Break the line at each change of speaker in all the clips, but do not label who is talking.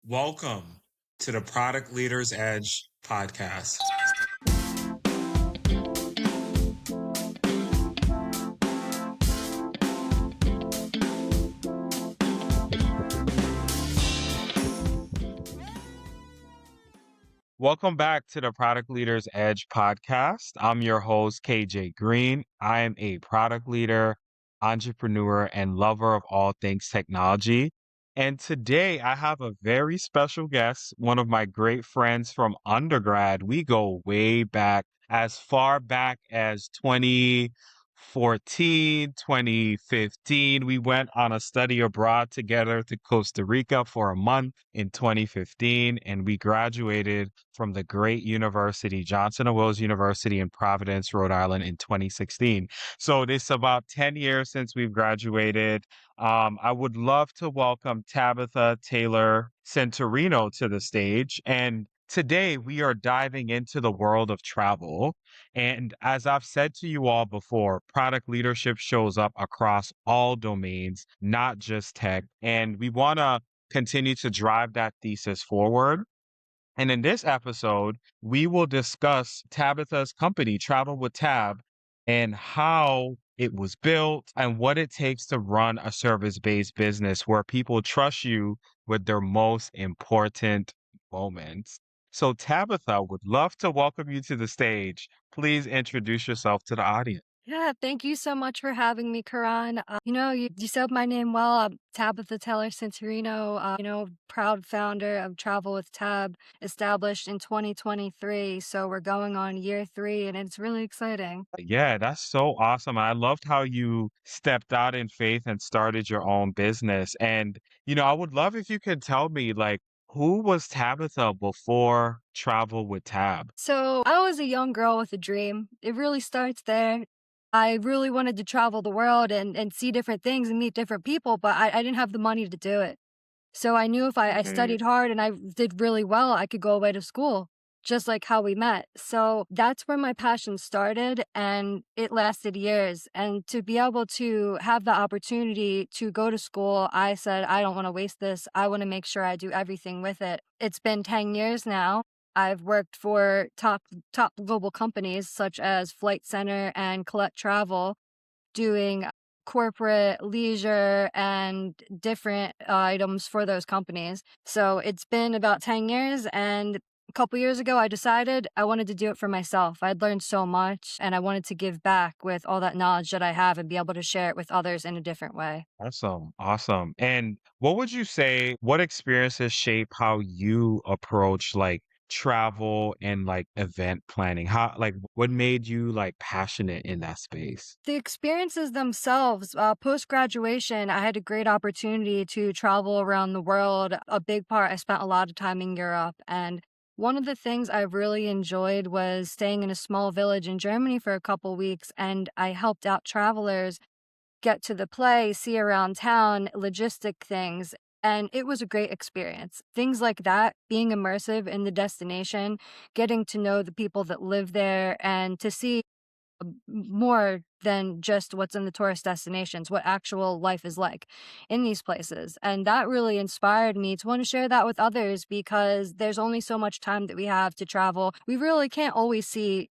Welcome to the Product Leaders Edge podcast. Welcome back to the Product Leaders Edge podcast. I'm your host, KJ Green. I am a product leader, entrepreneur, and lover of all things technology. And today I have a very special guest, one of my great friends from undergrad. We go way back, as far back as 2014, 2015. We went on a study abroad together to Costa Rica for a month in 2015, and we graduated from the great university, Johnson & Wales University in Providence, Rhode Island in 2016. So it's about 10 years since we've graduated. I would love to welcome Tabetha Taylor-Cintorino to the stage. And today we are diving into the world of travel. And as I've said to you all before, product leadership shows up across all domains, not just tech. And we want to continue to drive that thesis forward. And in this episode, we will discuss Tabetha's company, Travel with Tab, and how it was built and what it takes to run a service-based business where people trust you with their most important moments. So Tabetha would love to welcome you to the stage. Please introduce yourself to the audience.
Yeah, thank you so much for having me, Karan. You said my name well. I'm Tabetha Taylor-Cintorino, proud founder of Travel with Tab, established in 2023. So we're going on year 3, and it's really exciting.
Yeah, that's so awesome. I loved how you stepped out in faith and started your own business. And, I would love if you could tell me, like, who was Tabetha before Travel with Tab?
So I was a young girl with a dream. It really starts there. I really wanted to travel the world and see different things and meet different people, but I didn't have the money to do it. So I knew if I
Okay.
studied hard and I did really well, I could go away to school, just like how we met. So that's where my passion started, and it lasted years. And to be able to have the opportunity to go to school, I said, I don't want to waste this. I want to make sure I do everything with it. It's been 10 years now. I've worked for top global companies such as Flight Center and Collect Travel, doing corporate leisure and different items for those companies. So it's been about 10 years, and a couple years ago I decided I wanted to do it for myself. I'd learned so much and I wanted to give back with all that knowledge that I have and be able to share it with others in a different way.
Awesome. Awesome. And what would you say, what experiences shape how you approach like travel and like event planning? How, like, what made you like passionate in that space?
The experiences themselves, post graduation, I had a great opportunity to travel around the world. A big part, I spent a lot of time in Europe. And one of the things I really enjoyed was staying in a small village in Germany for a couple weeks. And I helped out travelers get to the play, see around town, logistic things. And it was a great experience. Things like that, being immersive in the destination, getting to know the people that live there, and to see more than just what's in the tourist destinations, what actual life is like in these places. And that really inspired me to want to share that with others, because there's only so much time that we have to travel. We really can't always see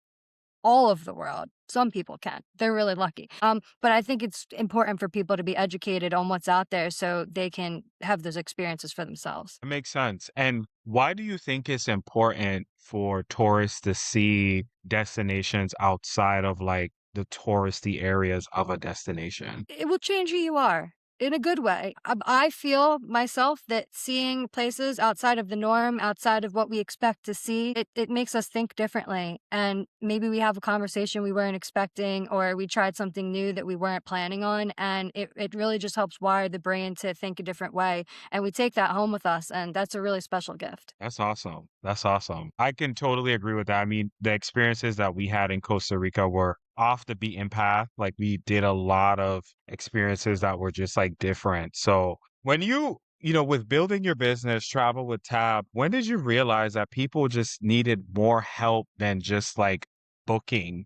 all of the world. Some people can. They're really lucky. But I think it's important for people to be educated on what's out there so they can have those experiences for themselves.
It makes sense. And why do you think it's important for tourists to see destinations outside of like the touristy areas of a destination?
It will change who you are in a good way. I feel myself that seeing places outside of the norm, outside of what we expect to see, it makes us think differently. And maybe we have a conversation we weren't expecting, or we tried something new that we weren't planning on. And it really just helps wire the brain to think a different way. And we take that home with us. And that's a really special gift.
That's awesome. That's awesome. I can totally agree with that. I mean, the experiences that we had in Costa Rica were off the beaten path. Like we did a lot of experiences that were just like different. So when with building your business, Travel with Tab, when did you realize that people just needed more help than just like booking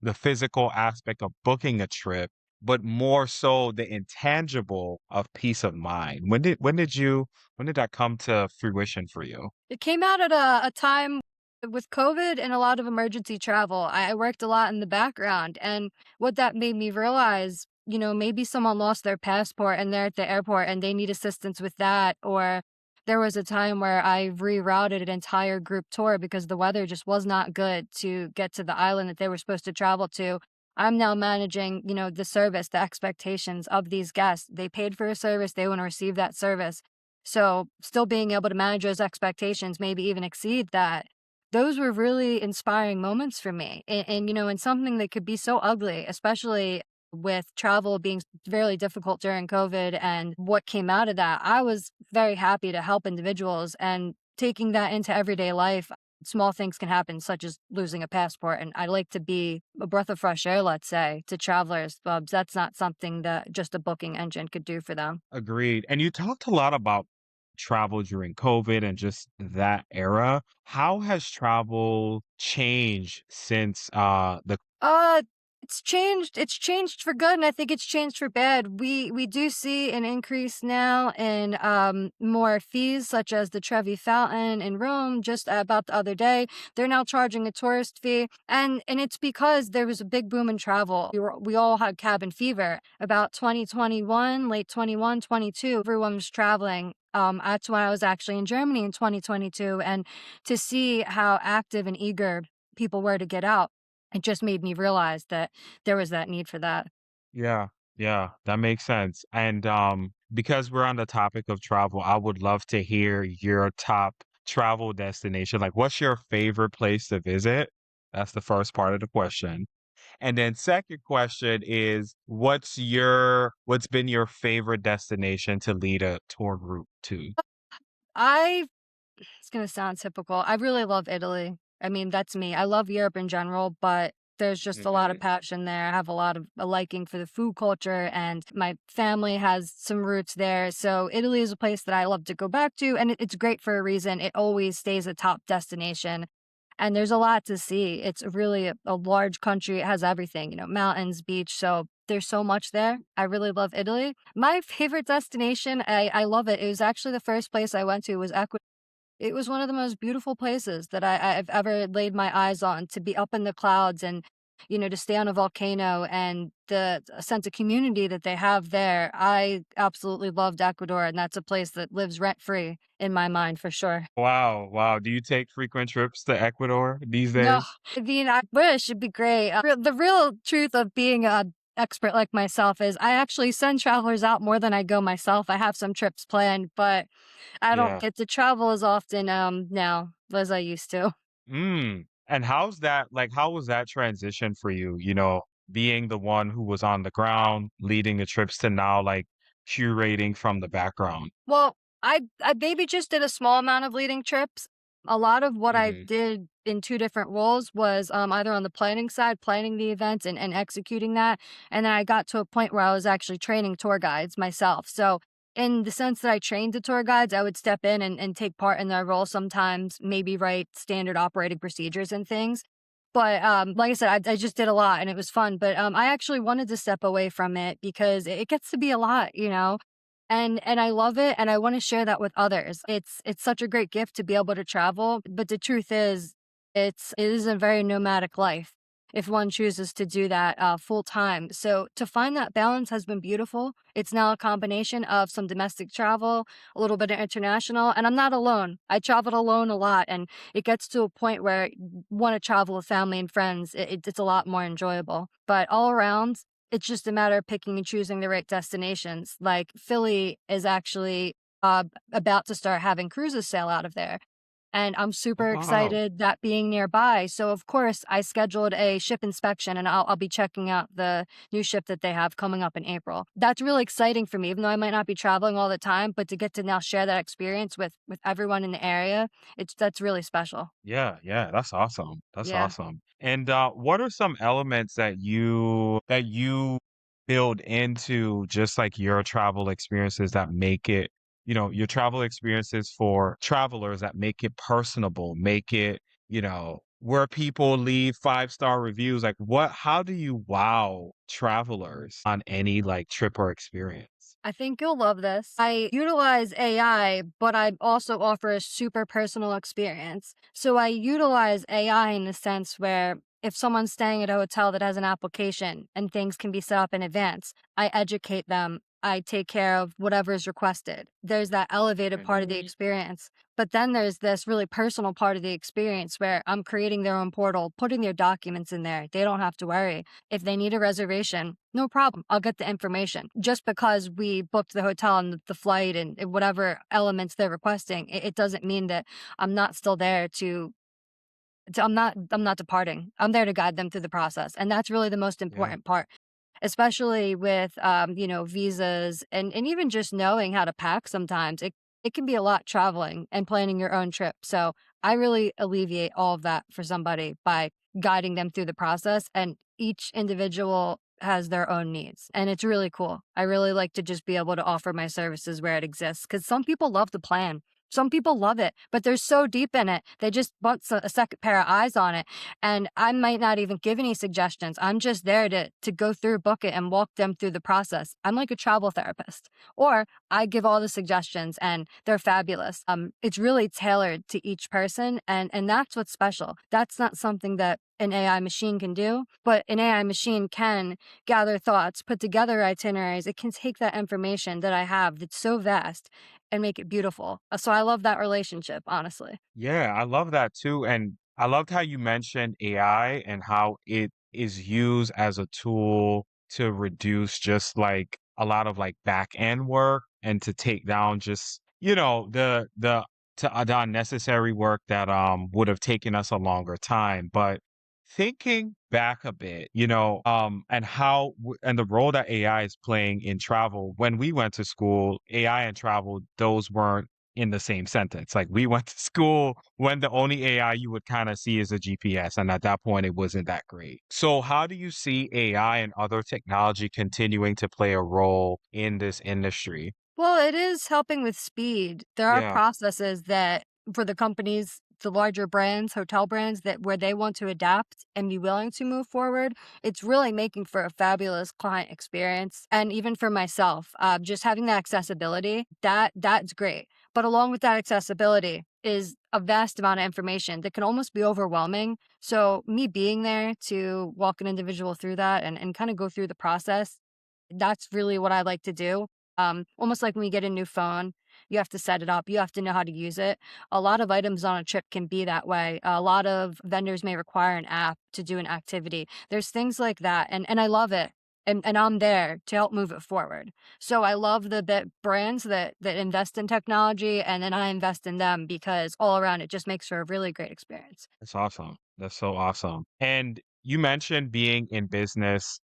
the physical aspect of booking a trip? but more so the intangible of peace of mind. When did that come to fruition for you?
It came out at a time with COVID and a lot of emergency travel. I worked a lot in the background, and what that made me realize, maybe someone lost their passport and they're at the airport and they need assistance with that. Or there was a time where I rerouted an entire group tour because the weather just was not good to get to the island that they were supposed to travel to. I'm now managing, the service, the expectations of these guests. They paid for a service, they want to receive that service. So, still being able to manage those expectations, maybe even exceed that, those were really inspiring moments for me. And something that could be so ugly, especially with travel being very difficult during COVID and what came out of that, I was very happy to help individuals and taking that into everyday life. Small things can happen, such as losing a passport. And I like to be a breath of fresh air, let's say, to travelers. That's not something that just a booking engine could do for them.
Agreed. And you talked a lot about travel during COVID and just that era. How has travel changed since the
Uh, it's changed. It's changed for good, and I think it's changed for bad. We do see an increase now in more fees, such as the Trevi Fountain in Rome. Just about the other day, they're now charging a tourist fee, and it's because there was a big boom in travel. We all had cabin fever about 2021, late 21, 22. Everyone was traveling. That's when I was actually in Germany in 2022, and to see how active and eager people were to get out, it just made me realize that there was that need for that.
Yeah, yeah, that makes sense. And because we're on the topic of travel, I would love to hear your top travel destination. Like, what's your favorite place to visit? That's the first part of the question. And then second question is, what's been your favorite destination to lead a tour group to?
I It's gonna sound typical. I really love Italy. I mean, that's me. I love Europe in general, but there's just a lot of
Mhm.
passion there. I have a lot of a liking for the food culture, and my family has some roots there. So Italy is a place that I love to go back to, and it's great for a reason. It always stays a top destination. And there's a lot to see. It's really a large country. It has everything, mountains, beach. So there's so much there. I really love Italy. My favorite destination, I love it. It was actually the first place I went to was Ecuador. It was one of the most beautiful places that I've ever laid my eyes on, to be up in the clouds and, to stay on a volcano, and the sense of community that they have there. I absolutely loved Ecuador, and that's a place that lives rent free in my mind for sure.
Wow, wow. Do you take frequent trips to Ecuador these
No,
days?
I mean, I wish it'd be great. The real truth of being a expert like myself is I actually send travelers out more than I go myself. I have some trips planned, but I don't
Yeah.
get to travel as often now as I used to.
And how was that transition for you, being the one who was on the ground, leading the trips to now like curating from the background?
Well, I maybe just did a small amount of leading trips. A lot of what I
Mhm.
did in 2 different roles was, either on the planning side, planning the events and executing that, and then I got to a point where I was actually training tour guides myself. So, in the sense that I trained the tour guides, I would step in and take part in their role sometimes, maybe write standard operating procedures and things. But, like I said, I just did a lot and it was fun, but, I actually wanted to step away from it because it gets to be a lot, and I love it, and I wanna share that with others. It's such a great gift to be able to travel, but the truth is, it is a very nomadic life if one chooses to do that, full time. So to find that balance has been beautiful. It's now a combination of some domestic travel, a little bit of international, and I'm not alone. I traveled alone a lot, and it gets to a point where you wanna travel with family and friends. It's a lot more enjoyable. But all around, it's just a matter of picking and choosing the right destinations. Like Philly is actually about to start having cruises sail out of there. And I'm
Oh,
super
wow.
excited that being nearby. So of course I scheduled a ship inspection, and I'll be checking out the new ship that they have coming up in April. That's really exciting for me, even though I might not be traveling all the time, but to get to now share that experience with everyone in the area, that's really special.
Yeah, yeah, that's awesome. That's
Yeah.
awesome. And what are some elements that you build into just like your travel experiences that make it, your travel experiences for travelers that make it personable, make it, where people leave five-star reviews? Like, how do you wow travelers on any, like, trip or experience?
I think you'll love this. I utilize AI, but I also offer a super personal experience. So I utilize AI in the sense where if someone's staying at a hotel that has an application and things can be set up in advance, I educate them. I take care of whatever is requested. There's that elevated part of the experience. But then there's this really personal part of the experience where I'm creating their own portal, putting their documents in there. They don't have to worry. If they need a reservation, no problem. I'll get the information. Just because we booked the hotel and the flight and whatever elements they're requesting, it doesn't mean that I'm not still there to I'm not departing. I'm there to guide them through the process. And that's really the most
Yeah.
important part, especially with visas and even just knowing how to pack sometimes. It can be a lot traveling and planning your own trip. So I really alleviate all of that for somebody by guiding them through the process, and each individual has their own needs. And it's really cool. I really like to just be able to offer my services where it exists because some people love the plan. Some people love it, but they're so deep in it. They just want a second pair of eyes on it. And I might not even give any suggestions. I'm just there to go through, book it, and walk them through the process. I'm like a travel therapist, or I give all the suggestions, and they're fabulous. It's really tailored to each person, and that's what's special. That's not something that an AI machine can do, but an AI machine can gather thoughts, put together itineraries. It can take that information that I have that's so vast and make it beautiful. So I love that relationship, honestly.
Yeah, I love that too. And I loved how you mentioned AI and how it is used as a tool to reduce just like a lot of like back end work and to take down just, the unnecessary work that would have taken us a longer time. But thinking back a bit, and and the role that AI is playing in travel. When we went to school, AI and travel, those weren't in the same sentence. Like we went to school when the only AI you would kind of see is a GPS. And at that point, it wasn't that great. So, how do you see AI and other technology continuing to play a role in this industry?
Well, it is helping with speed. There are
Yeah.
processes that for the companies, the larger brands, hotel brands that where they want to adapt and be willing to move forward, it's really making for a fabulous client experience. And even for myself, just having that accessibility, that's great. But along with that accessibility is a vast amount of information that can almost be overwhelming. So me being there to walk an individual through that and kind of go through the process, that's really what I like to do. Almost like when you get a new phone, you have to set it up, you have to know how to use it. A lot of items on a trip can be that way. A lot of vendors may require an app to do an activity. There's things like that, and I love it. And I'm there to help move it forward. So I love the brands that invest in technology, and then I invest in them because all around it just makes for a really great experience.
That's awesome. That's so awesome. And you mentioned being in business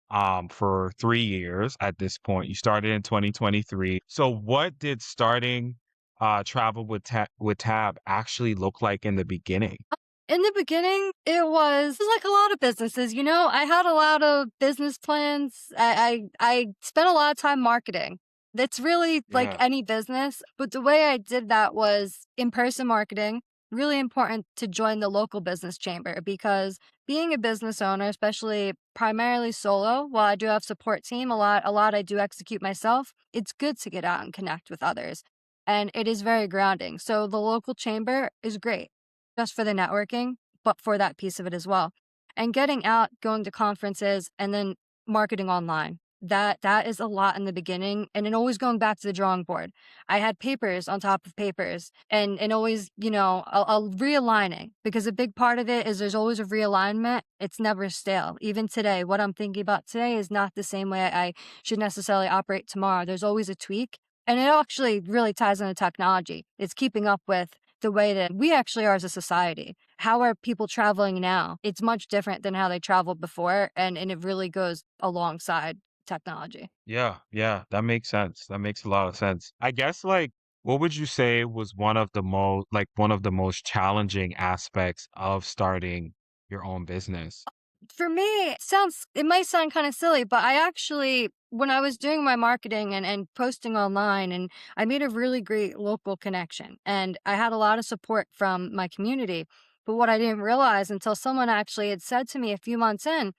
for 3 years at this point. You started in 2023. So what did starting travel with Tab actually look like in the beginning?
In the beginning, it was like a lot of businesses, I had a lot of business plans. I spent a lot of time marketing. That's really like
Yeah.
any business, but the way I did that was in-person marketing. Really important to join the local business chamber because being a business owner, especially primarily solo, while I do have support team, a lot I do execute myself, it's good to get out and connect with others. And it is very grounding. So the local chamber is great just for the networking, but for that piece of it as well. And getting out, going to conferences, and then marketing online. That is a lot in the beginning, and then always going back to the drawing board. I had papers on top of papers, and always, a realigning because a big part of it is there's always a realignment. It's never stale. Even today, what I'm thinking about today is not the same way I should necessarily operate tomorrow. There's always a tweak, and it actually really ties into technology. It's keeping up with the way that we actually are as a society. How are people traveling now? It's much different than how they traveled before, and it really goes alongside technology.
Yeah, yeah, that makes sense. That makes a lot of sense. I guess like what would you say was one of the most challenging aspects of starting your own business?
For me, it might sound kind of silly, but I actually when I was doing my marketing and posting online, and I made a really great local connection, and I had a lot of support from my community. But what I didn't realize until someone actually had said to me a few months in,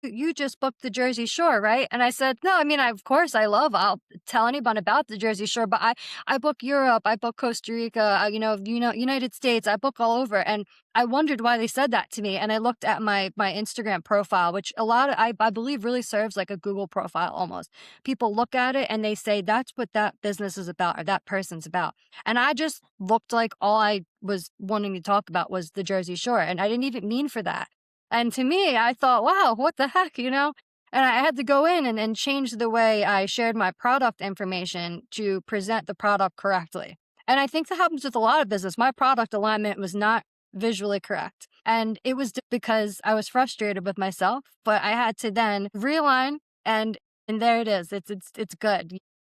you just booked the Jersey Shore, right? And I said, no, I mean, of course I'll tell anyone about the Jersey Shore, but I book Europe, I book Costa Rica, United States, I book all over. And I wondered why they said that to me. And I looked at my Instagram profile, which I believe really serves like a Google profile almost. People look at it and they say, that's what that business is about or that person's about. And I just looked like all I was wanting to talk about was the Jersey Shore. And I didn't even mean for that. And to me, I thought, wow, what the heck, you know? And I had to go in and change the way I shared my product information to present the product correctly. And I think that happens with a lot of business. My product alignment was not visually correct. And it was because I was frustrated with myself, but I had to then realign and there it is. It's good.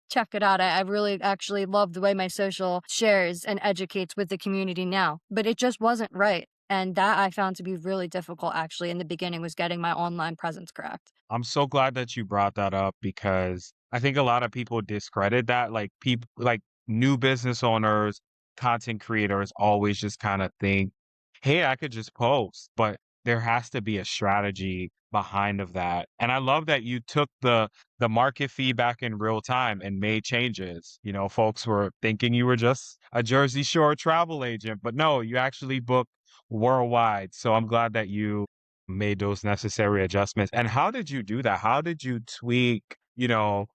Check it out. I really actually love the way my social shares and educates with the community now, but it just wasn't right. And that I found to be really difficult actually in the beginning was getting my online presence correct.
I'm so glad that you brought that up because I think a lot of people discredit that. Like people like new business owners, content creators always just kind of think, hey, I could just post, but there has to be a strategy behind of that. And I love that you took the market feedback in real time and made changes. You know, folks were thinking you were just a Jersey Shore travel agent, but no, you actually book worldwide. So I'm glad that you made those necessary adjustments. And how did you do that? How did you tweak,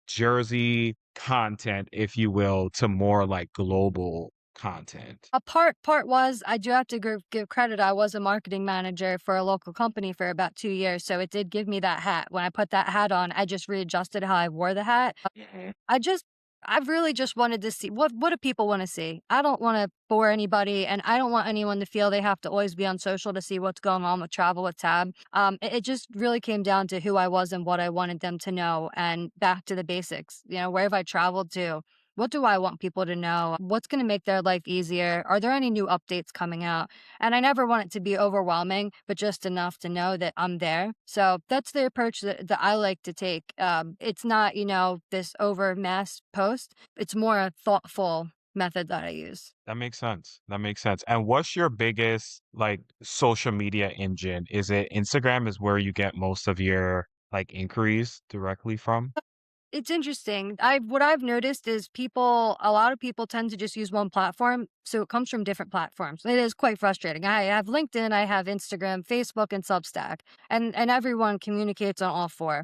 Jersey content, if you will, to more like global content?
A part was I do have to give credit. I was a marketing manager for a local company for about 2 years, so it did give me that hat. When I put that hat on, I just readjusted how I wore the hat.
Mhm.
I just I really just wanted to see what do people want to see. I don't want to bore anybody, and I don't want anyone to feel they have to always be on social to see what's going on with travel with Tab. It just really came down to who I was and what I wanted them to know, and back to the basics. You know, where have I traveled to? What do I want people to know? What's going to make their life easier? Are there any new updates coming out? And I never want it to be overwhelming, but just enough to know that I'm there. So that's the approach that I like to take. It's not, this over mass post. It's more a thoughtful method that I use.
That makes sense. That makes sense. And what's your biggest like social media engine? Is it Instagram is where you get most of your like inquiries directly from?
It's interesting. What I've noticed is a lot of people tend to just use one platform, so it comes from different platforms. It is quite frustrating. I have LinkedIn, I have Instagram, Facebook, and Substack, and everyone communicates on all four.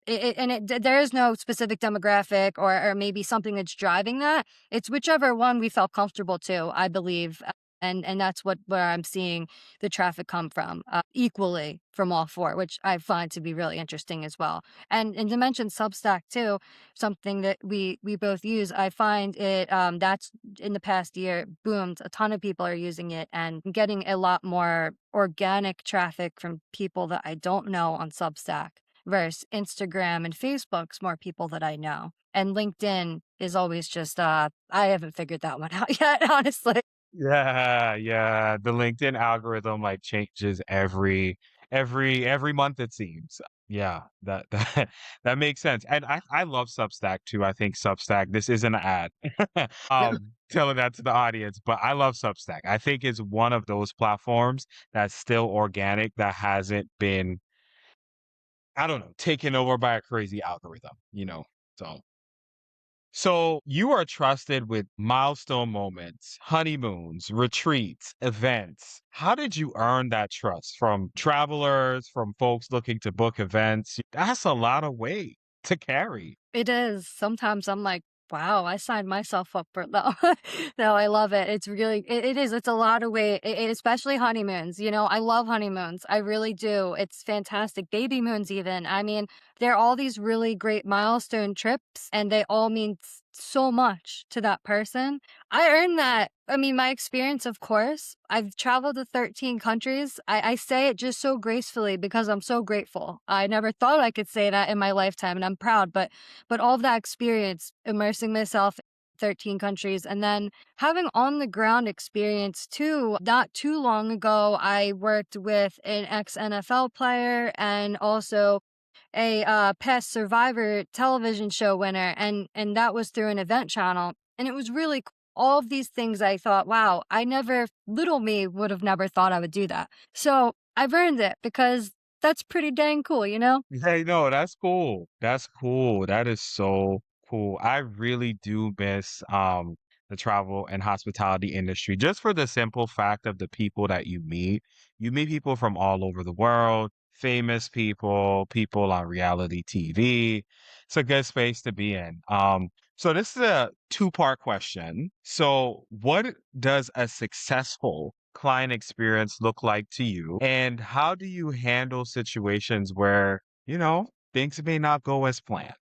There is no specific demographic or maybe something that's driving that. It's whichever one we felt comfortable to, I believe. And that's where I'm seeing the traffic come from, equally from all four, which I find to be really interesting as well. And to mention Substack too, something that we both use, I find it that's in the past year boomed. A ton of people are using it and getting a lot more organic traffic from people that I don't know on Substack versus Instagram and Facebook's more people that I know. And LinkedIn is always just I haven't figured that one out yet, honestly.
Yeah, yeah. The LinkedIn algorithm like changes every month it seems. Yeah, that that, that makes sense. And I love Substack too. I think Substack, this isn't an ad. Telling that to the audience, but I love Substack. I think it's one of those platforms that's still organic that hasn't been, I don't know, taken over by a crazy algorithm. So you are trusted with milestone moments, honeymoons, retreats, events. How did you earn that trust from travelers, from folks looking to book events? That's a lot of weight to carry.
It is. Sometimes I'm like, wow, I signed myself up for it though. No, I love it. It's really, it is. It's a lot of weight, especially honeymoons. I love honeymoons. I really do. It's fantastic. Baby moons, even. I mean, they're all these really great milestone trips, and they all mean so much to that person. I earned that. I mean, my experience, of course, I've traveled to 13 countries. I say it just so gracefully because I'm so grateful. I never thought I could say that in my lifetime, and I'm proud. But all of that experience, immersing myself in 13 countries, and then having on the ground experience too. Not too long ago, I worked with an ex NFL player and also a past Survivor television show winner, and that was through an event channel, and it was really cool. All of these things I thought, wow, little me would have never thought I would do that. So I've earned it because that's pretty dang cool, you know?
Hey, no, that's cool. That's cool. That is so cool. I really do miss the travel and hospitality industry just for the simple fact of the people that you meet. You meet people from all over the world, famous people, people on reality TV. It's a good space to be in. So this is a two-part question. So what does a successful client experience look like to you? And how do you handle situations where things may not go as planned?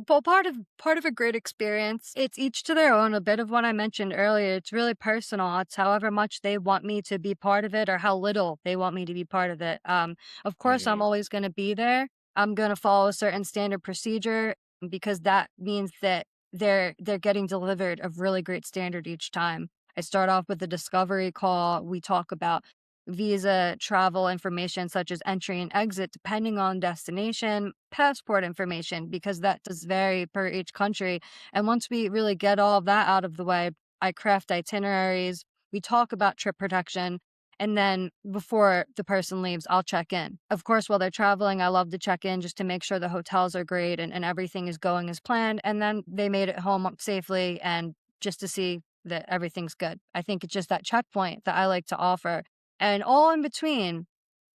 Well, part of a great experience, it's each to their own. A bit of what I mentioned earlier, it's really personal. It's however much they want me to be part of it or how little they want me to be part of it. Of course, I'm
Mm,
always going to be there. I'm going to follow a certain standard procedure because that means that they're getting delivered a really great standard each time. I start off with a discovery call. We talk about visa travel information such as entry and exit depending on destination, passport information because that does vary per each country. And once we really get all of that out of the way, I craft itineraries, we talk about trip protection, and then before the person leaves, I'll check in. Of course, while they're traveling, I love to check in just to make sure the hotels are great and everything is going as planned, and then they made it home safely, and just to see that everything's good. I think it's just that checkpoint that I like to offer, and all in between,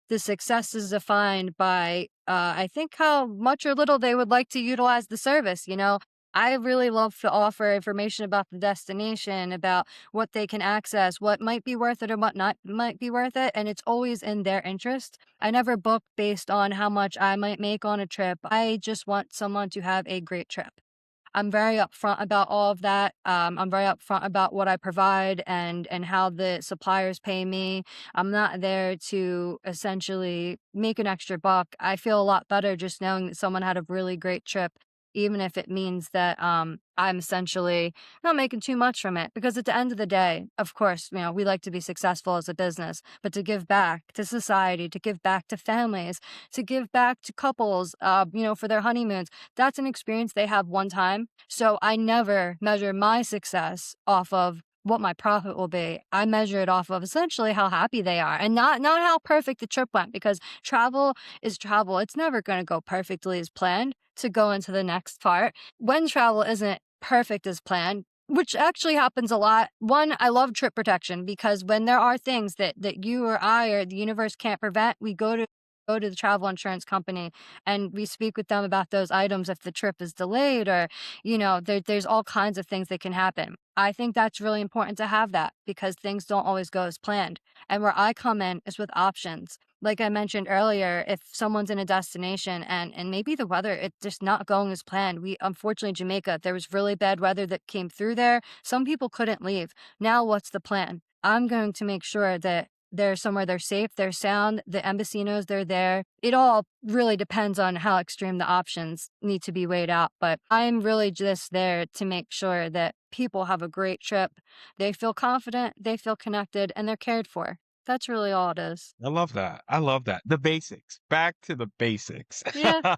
the success is defined by, I think, how much or little they would like to utilize the service. I really love to offer information about the destination, about what they can access, what might be worth it or what not might be worth it. And it's always in their interest. I never book based on how much I might make on a trip. I just want someone to have a great trip. I'm very upfront about all of that. I'm very upfront about what I provide and how the suppliers pay me. I'm not there to essentially make an extra buck. I feel a lot better just knowing that someone had a really great trip, even if it means that I'm essentially not making too much from it. Because at the end of the day, of course, we like to be successful as a business, but to give back to society, to give back to families, to give back to couples, for their honeymoons, that's an experience they have one time. So I never measure my success off of what my profit will be. I measure it off of essentially how happy they are and not how perfect the trip went, because travel is travel. It's never going to go perfectly as planned. To go into the next part, when travel isn't perfect as planned, which actually happens a lot. One, I love trip protection because when there are things that you or I or the universe can't prevent, we go to the travel insurance company and we speak with them about those items if the trip is delayed, or there's all kinds of things that can happen. I think that's really important to have that because things don't always go as planned. And where I come in is with options. Like I mentioned earlier, if someone's in a destination and maybe the weather it's just not going as planned. We unfortunately, Jamaica, there was really bad weather that came through there. Some people couldn't leave. Now what's the plan? I'm going to make sure that they're somewhere they're safe, they're sound, the embassy knows they're there. It all really depends on how extreme the options need to be weighed out. But I'm really just there to make sure that people have a great trip. They feel confident, they feel connected, and they're cared for. That's really all it is.
I love that. I love that. The basics. Back to the basics.
Yeah.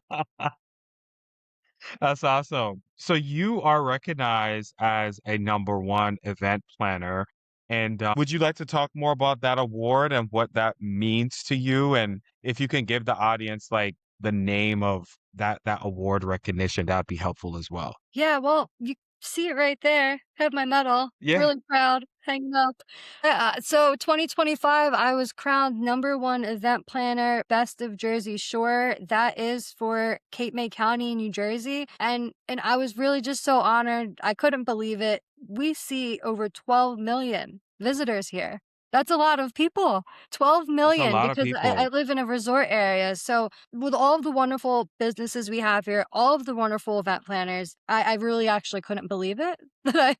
That's awesome. So you are recognized as a number one event planner. And would you like to talk more about that award and what that means to you? And if you can give the audience like the name of that award recognition, that'd be helpful as well.
Yeah, well, you see it right there. Have my medal.
Yeah.
Really proud. Hanging up. Yeah, so 2025, I was crowned number one event planner, best of Jersey Shore. That is for Cape May County, New Jersey. And I was really just so honored. I couldn't believe it. We see over 12 million visitors here. That's a lot of people. 12
That's a
million
lot of
because I
people.
live in a resort area. So with all of the wonderful businesses we have here, all of the wonderful event planners, I really actually couldn't believe it that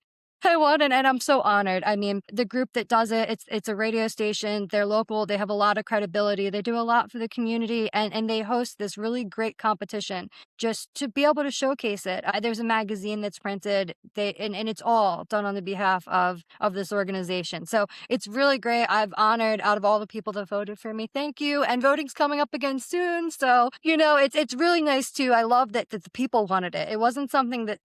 I won, and I'm so honored. I mean, the group that does it, it's a radio station. They're local. They have a lot of credibility. They do a lot for the community, and they host this really great competition just to be able to showcase it. There's a magazine that's printed. And it's all done on the behalf of this organization. So it's really great. I've honored out of all the people that voted for me. Thank you. And voting's coming up again soon. So it's really nice too. I love that the people wanted it. It wasn't something that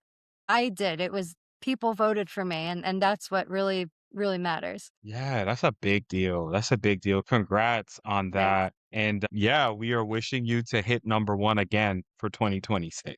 I did. It was people voted for me, and that's what really, really matters.
Yeah, that's a big deal. That's a big deal. Congrats on
Thanks.
that. And yeah, we are wishing you to hit number one again for 2026.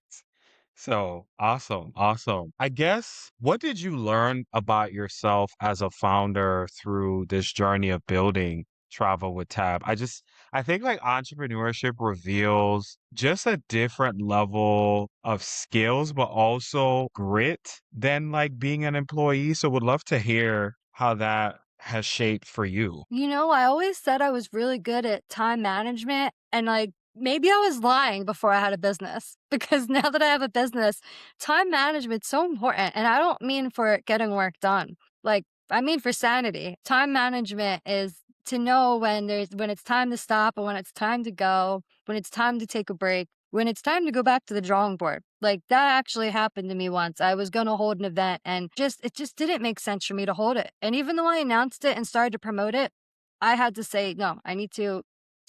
So awesome. Awesome. I guess, what did you learn about yourself as a founder through this journey of building Travel with Tab? I think like entrepreneurship reveals just a different level of skills, but also grit than like being an employee. So would love to hear how that has shaped for you.
You know, I always said I was really good at time management, and, like, maybe I was lying before I had a business, because now that I have a business, time management's so important, and I don't mean for getting work done. Like, I mean for sanity. Time management is to know when it's time to stop and when it's time to go, when it's time to take a break, when it's time to go back to the drawing board. Like, that actually happened to me once. I was gonna hold an event, and it just didn't make sense for me to hold it. And even though I announced it and started to promote it, I had to say, "No, I need to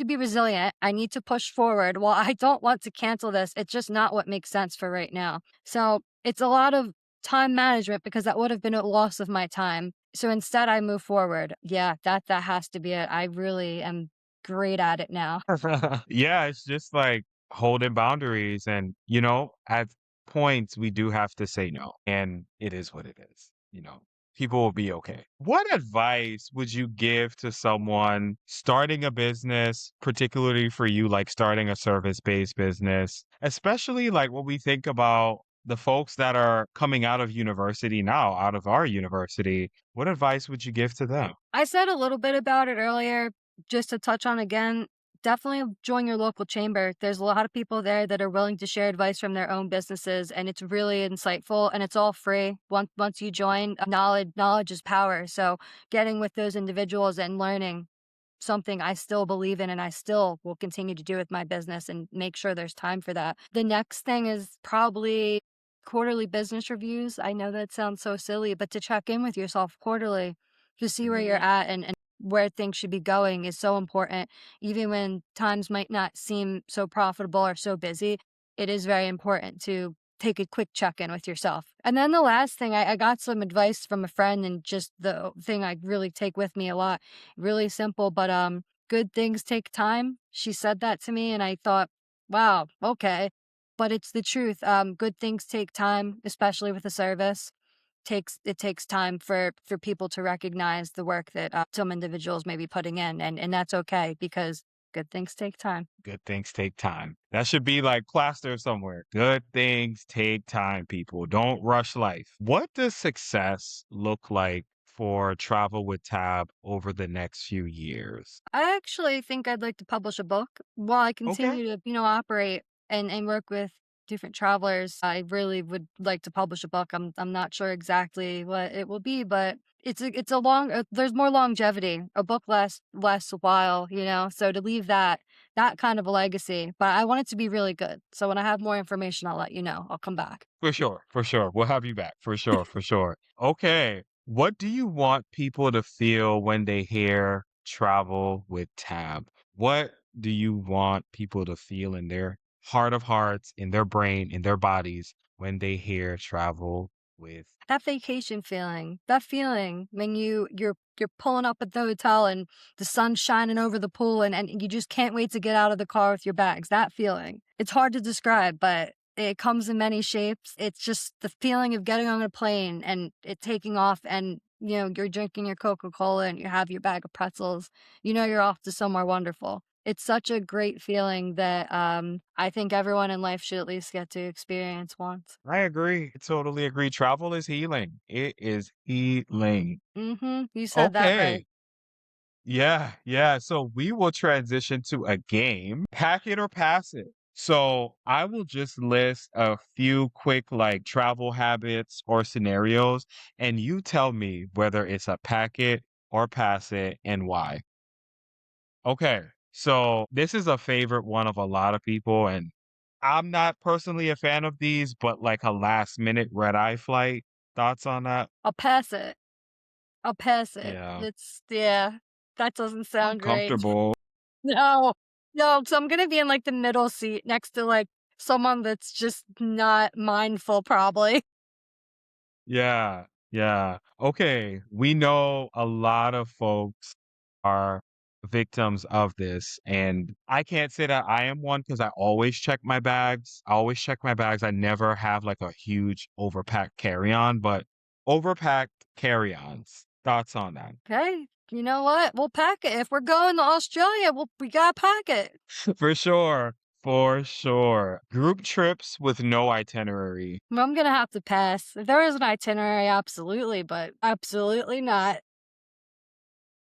be resilient. I need to push forward. While I don't want to cancel this, it's just not what makes sense for right now." So, it's a lot of time management because that would have been a loss of my time. So instead I move forward. Yeah, that has to be it. I really am great at it now.
Yeah, it's just like holding boundaries. And, at points we do have to say no. And it is what it is. People will be okay. What advice would you give to someone starting a business, particularly for you, like starting a service-based business, especially like when we think about the folks that are coming out of university now, out of our university? What advice would you give to them?
I said a little bit about it earlier, just to touch on again. Definitely join your local chamber. There's a lot of people there that are willing to share advice from their own businesses, and it's really insightful and it's all free. Once you join, knowledge is power. So getting with those individuals and learning something I still believe in and I still will continue to do with my business and make sure there's time for that. The next thing is probably quarterly business reviews. I know that sounds so silly, but to check in with yourself quarterly to see where you're at and where things should be going is so important. Even when times might not seem so profitable or so busy, it is very important to take a quick check in with yourself. And then the last thing, I got some advice from a friend, and just the thing I really take with me a lot, really simple, but good things take time. She said that to me, and I thought, wow, okay. But it's the truth. Good things take time, especially with a service. It takes time for people to recognize the work that some individuals may be putting in, and that's okay because good things take time.
Good things take time. That should be like plaster somewhere. Good things take time, people. Don't rush life. What does success look like for Travel with Tab over the next few years?
I actually think I'd like to publish a book while I
Okay,
continue to, operate and work with different travelers. I really would like to publish a book. I'm not sure exactly what it will be, but it's a long there's more longevity. A book lasts a while, So to leave that kind of a legacy, but I want it to be really good. So when I have more information, I'll let you know. I'll come back.
for sure, for sure. We'll have you back. For sure, for sure. Okay. What do you want people to feel when they hear Travel with Tab? What do you want people to feel in their heart of hearts, in their brain, in their bodies when they hear Travel with
That vacation feeling, that feeling when you're pulling up at the hotel and the sun's shining over the pool and you just can't wait to get out of the car with your bags, that feeling. It's hard to describe, but it comes in many shapes. It's just the feeling of getting on a plane and it taking off and you're drinking your Coca-Cola and you have your bag of pretzels. You know you're off to somewhere wonderful. It's such a great feeling that I think everyone in life should at least get to experience once.
I agree. I totally agree. Travel is healing. It is healing.
Mhm, you said that right.
Okay. Yeah, yeah. So we will transition to a game, pack it or pass it. So I will just list a few quick like travel habits or scenarios, and you tell me whether it's a pack it or pass it and why. Okay. So this is a favorite one of a lot of people, and I'm not personally a fan of these, but like a last minute red eye flight. Thoughts on that?
I'll pass it. I'll pass it.
Yeah.
Yeah, that doesn't sound great.
Uncomfortable.
No. No, so I'm gonna be in, like, the middle seat next to, like, someone that's just not mindful probably.
Yeah, yeah. Okay, we know a lot of folks are victims of this, and I can't say that I am one because I always check my bags. I always check my bags. I never have like a huge overpacked carry-on, but overpacked carry-ons. Thoughts on that?
Okay, you know what? We'll pack it. If we're going to Australia, we gotta pack it.
For sure. For sure. Group trips with no itinerary.
Well, I'm gonna have to pass. If there is an itinerary, absolutely, but absolutely not.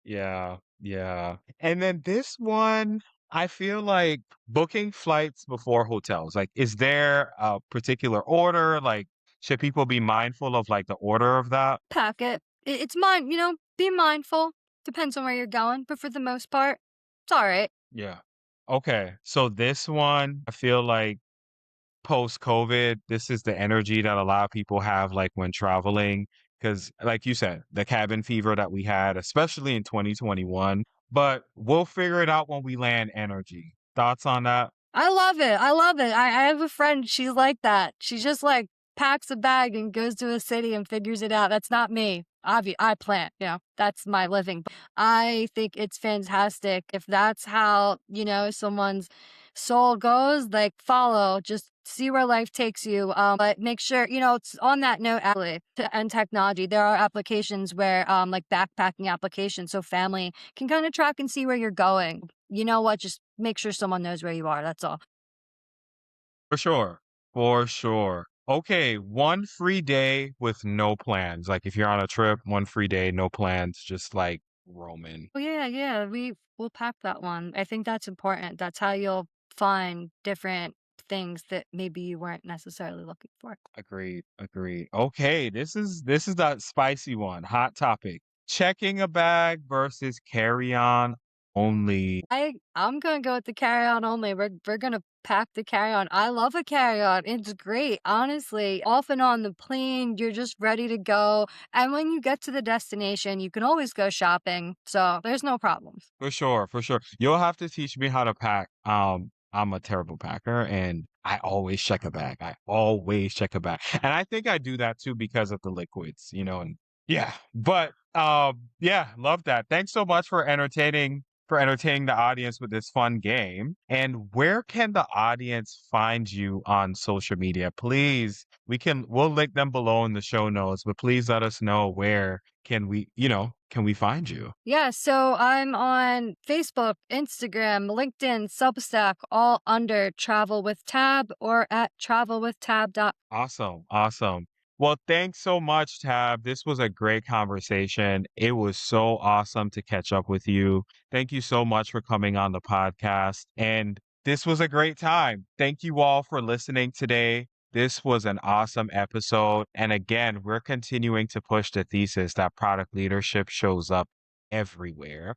Yeah, yeah. And then this one, I feel like booking flights before hotels. Like, is there a particular order? Like, should people be mindful of like the order of that?
Pack it. It's mine, be mindful. Depends on where you're going, but for the most part, it's all right.
Yeah. Okay. So this one, I feel like post-COVID, this is the energy that a lot of people have like when traveling. Because, like you said, the cabin fever that we had, especially in 2021, but we'll figure it out when we land energy. Thoughts on that?
I love it. I love it. I have a friend, she's like that. She just like packs a bag and goes to a city and figures it out. That's not me. I plan, that's my living. But I think it's fantastic. If that's how, someone's soul goes, like follow, just see where life takes you. But make sure, it's on that note, actually, and technology, there are applications where, like backpacking applications, so family can kind of track and see where you're going. You know what? Just make sure someone knows where you are. That's all.
For sure. For sure. Okay, one free day with no plans. Like if you're on a trip, one free day, no plans, just like roaming.
Oh yeah, yeah. We'll pack that one. I think that's important. That's how you'll find different things that maybe you weren't necessarily looking for.
Agreed. Agreed. Okay, this is that spicy one. Hot topic. Checking a bag versus carry on only.
I'm gonna go with the carry-on only. We're gonna pack the carry-on. I love a carry-on. It's great. Honestly, off and on the plane, you're just ready to go. And when you get to the destination, you can always go shopping. So there's no problems.
For sure, for sure. You'll have to teach me how to pack. I'm a terrible packer and I always check a bag. I always check a bag. And I think I do that too because of the liquids, and yeah. But yeah, love that. Thanks so much for entertaining the audience with this fun game. And where can the audience find you on social media? Please, we'll link them below in the show notes, but please let us know where can we find you?
Yeah, so I'm on Facebook, Instagram, LinkedIn, Substack, all under Travel with Tab or at travelwithtab.com.
Awesome. Awesome. Well, thanks so much, Tab. This was a great conversation. It was so awesome to catch up with you. Thank you so much for coming on the podcast. And this was a great time. Thank you all for listening today. This was an awesome episode. And again, we're continuing to push the thesis that product leadership shows up everywhere.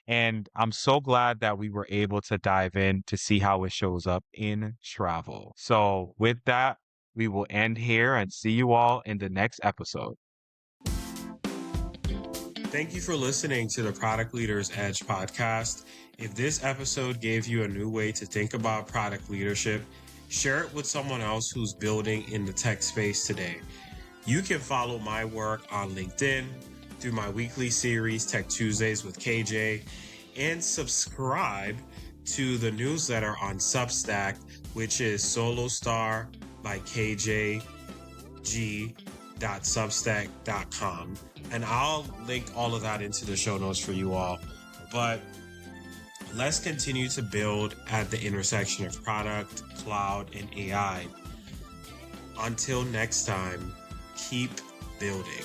And I'm so glad that we were able to dive in to see how it shows up in travel. So, with that, we will end here and see you all in the next episode. Thank you for listening to the Product Leaders Edge podcast. If this episode gave you a new way to think about product leadership, share it with someone else who's building in the tech space today. You can follow my work on LinkedIn through my weekly series, Tech Tuesdays with KJ, and subscribe to the newsletter on Substack, which is Solostar by kjg.substack.com. And I'll link all of that into the show notes for you all. But let's continue to build at the intersection of product, cloud, and AI. Until next time, keep building.